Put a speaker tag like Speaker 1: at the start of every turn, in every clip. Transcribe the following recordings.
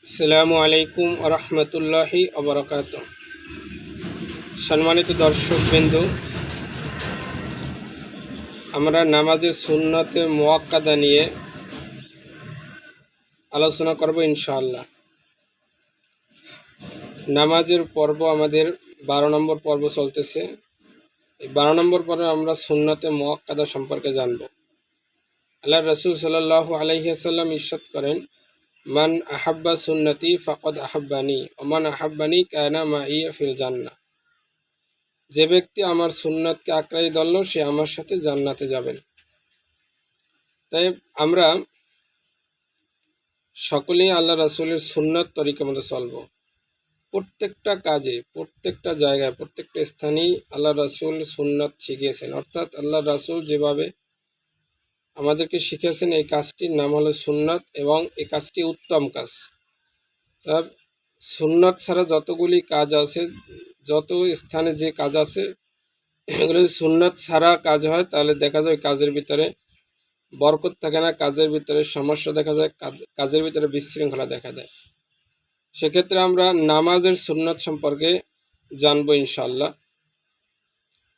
Speaker 1: আসসালামু আলাইকুম আরহামতুল্লাহি আবরাকাত। সম্মানিত দর্শকবৃন্দ, আমরা নামাজের সুন্নতে মুআক্কাদা নিয়ে আলোচনা করব ইনশাআল্লাহ। নামাজের পর্ব আমাদের 12 নম্বর পর্ব চলতেছে। এই 12 নম্বর পর্বে আমরা সুন্নতে মুআক্কাদা সম্পর্কে জানব। আল্লাহ রাসূল সাল্লাল্লাহু আলাইহি ওয়াসাল্লাম ইরশাদ করেন, মান আহাব্বা সুন্নতি ফাকাদ আহাব্বানি ওয়া মান আহাব্বানি কানা মাই ফিল জান্নাহ। যে ব্যক্তি আমার সুন্নতকে আঁকড়াই ধরল সে আমার সাথে জান্নাতে যাবেন। তাই আমরা সকলেই আল্লাহ রাসূলের সুন্নত তরিকা মতো চলব। প্রত্যেকটা কাজে, প্রত্যেকটা জায়গায়, প্রত্যেকটা স্থানেই আল্লাহ রাসূল সুন্নত শিখিয়েছেন। অর্থাৎ আল্লাহ রাসূল যেভাবে আমাদেরকে শিখিয়েছেন এই কাজটির নাম হলো সুন্নত এবং এই কাজটি উত্তম কাজ। তার সুন্নত ছাড়া যতগুলি কাজ আছে, যত স্থানে যে কাজ আছে, এগুলো যদি সুন্নত ছাড়া কাজ হয় তাহলে দেখা যায় কাজের ভিতরে বরকত থাকে না, কাজের ভিতরে সমস্যা দেখা যায়, কাজের ভিতরে বিশৃঙ্খলা দেখা দেয়। সেক্ষেত্রে আমরা নামাজের সুন্নত সম্পর্কে জানবো ইনশাআল্লাহ।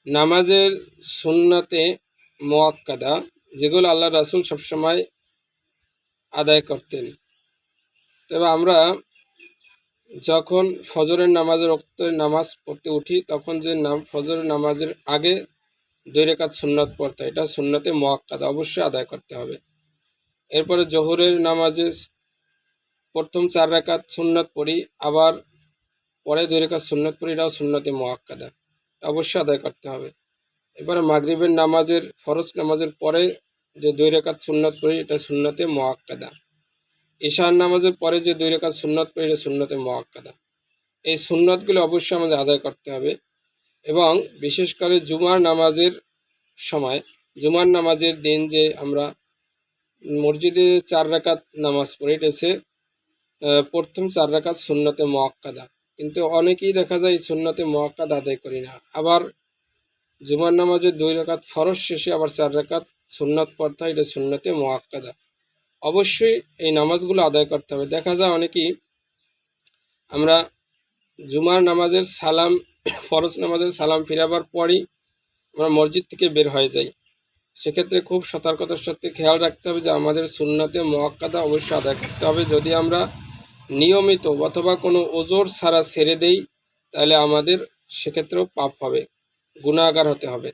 Speaker 1: নামাজের সুন্নতে মুআক্কাদা যেগুলো আল্লাহ রাসূল সবসময় আদায় করতেন। তবে আমরা যখন ফজরের নামাজের ওক্তে নামাজ পড়তে উঠি তখন যে ফজরের নামাজের আগে 2 রাকাত সুন্নত পড়তে, এটা সুন্নতে মুআক্কাদা অবশ্যই আদায় করতে হবে। এরপরে জোহরের নামাজে প্রথম 4 রাকাত সুন্নত পড়ি, আবার পরে 2 রাকাত সুন্নত পড়ি, এটাও সুন্নতে মুআক্কাদা, অবশ্যই আদায় করতে হবে। এবারে মাগরিবের নামাজের ফরজ নামাজের পরে যে 2 রাকাত সুন্নত পড়ি এটা সুন্নতে মুআক্কাদা। ঈশার নামাজের পরে যে 2 রাকাত সুন্নত পড়ি এটা সুন্নতে মুআক্কাদা। এই সুন্নতগুলো অবশ্যই আমাদের আদায় করতে হবে। এবং বিশেষ করে জুমার নামাজের সময়, জুমার নামাজের দিন যে আমরা মসজিদে 4 রাকাত নামাজ পড়ি, এটা হচ্ছে প্রথম 4 রাকাত সুন্নতে মুআক্কাদা। কিন্তু অনেকেই দেখা যায় সুন্নতে মুআক্কাদা আদায় করি না। আবার জুমার নামাজে 2 রাকাত ফরজ শেষে আবার 4 রাকাত সুন্নত পড়তে হয়, এটা সুন্নতে মুআক্কাদা। অবশ্যই এই নামাজগুলো আদায় করতে হবে। দেখা যায় অনেকেই আমরা জুমার নামাজের সালাম, ফরজ নামাজের সালাম ফিরাবার পরই আমরা মসজিদ থেকে বের হয়ে যাই। সেক্ষেত্রে খুব সতর্কতার সাথে খেয়াল রাখতে হবে যে আমাদের সুন্নতে মুআক্কাদা অবশ্যই আদায় করতে হবে। যদি আমরা নিয়মিত অথবা কোনো ওজর ছাড়া ছেড়ে দেই তাহলে আমাদের সেক্ষেত্রেও পাপ হবে, গুনাহগার হতে হবে।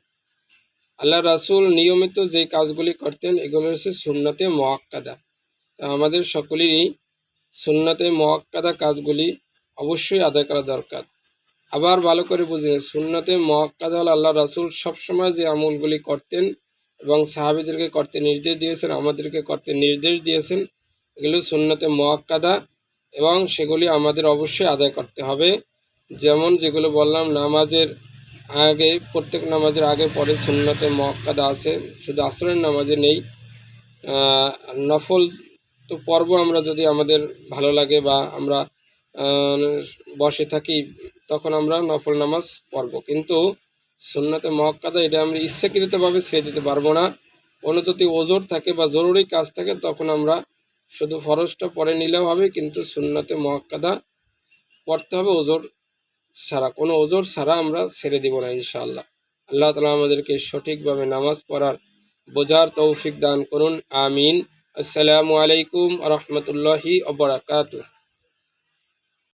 Speaker 1: আল্লাহ রাসূল নিয়মিত যে কাজগুলি করতেন এগুলো হচ্ছে সুন্নতে মুআক্কাদা। আমাদের সকলেরই সুন্নতে মুআক্কাদা কাজগুলি অবশ্যই আদায় করা দরকার। আবার ভালো করে বুঝিয়ে, সুন্নতে মুআক্কাদা হল আল্লাহ রাসূল সবসময় যে আমলগুলি করতেন এবং সাহাবীদেরকে করতে নির্দেশ দিয়েছেন, আমাদেরকে করতে নির্দেশ দিয়েছেন, এগুলো সুন্নতে মুআক্কাদা এবং সেগুলি আমাদের অবশ্যই আদায় করতে হবে। যেমন যেগুলো বললাম, নামাজের আগে, প্রত্যেক নামাজের আগে পরে সুন্নতে মুআক্কাদা আছে, শুধু আসরের নামাজে নেই। নফল তো পর্ব আমরা যদি আমাদের ভালো লাগে বা আমরা বসে থাকি তখন আমরা নফল নামাজ পড়ব, কিন্তু সুন্নতে মুআক্কাদা এটা আমরা ইচ্ছাকৃতভাবে ছেড়ে দিতে পারবো না। কোনো যদি ওজর থাকে বা জরুরি কাজ থাকে তখন আমরা শুধু ফরজটা পড়ে নিলেও হবে, কিন্তু সুন্নতে মুআক্কাদা পড়তে হবে ওজর ছাড়া। কোনো ওজর ছাড়া আমরা ছেড়ে দিব না ইনশাআল্লাহ। আল্লাহ তাআলা আমাদেরকে সঠিকভাবে নামাজ পড়ার বোঝার তৌফিক দান করুন, আমিন। আসসালামু আলাইকুম ওয়া রাহমাতুল্লাহি ওয়া বারাকাতুহু।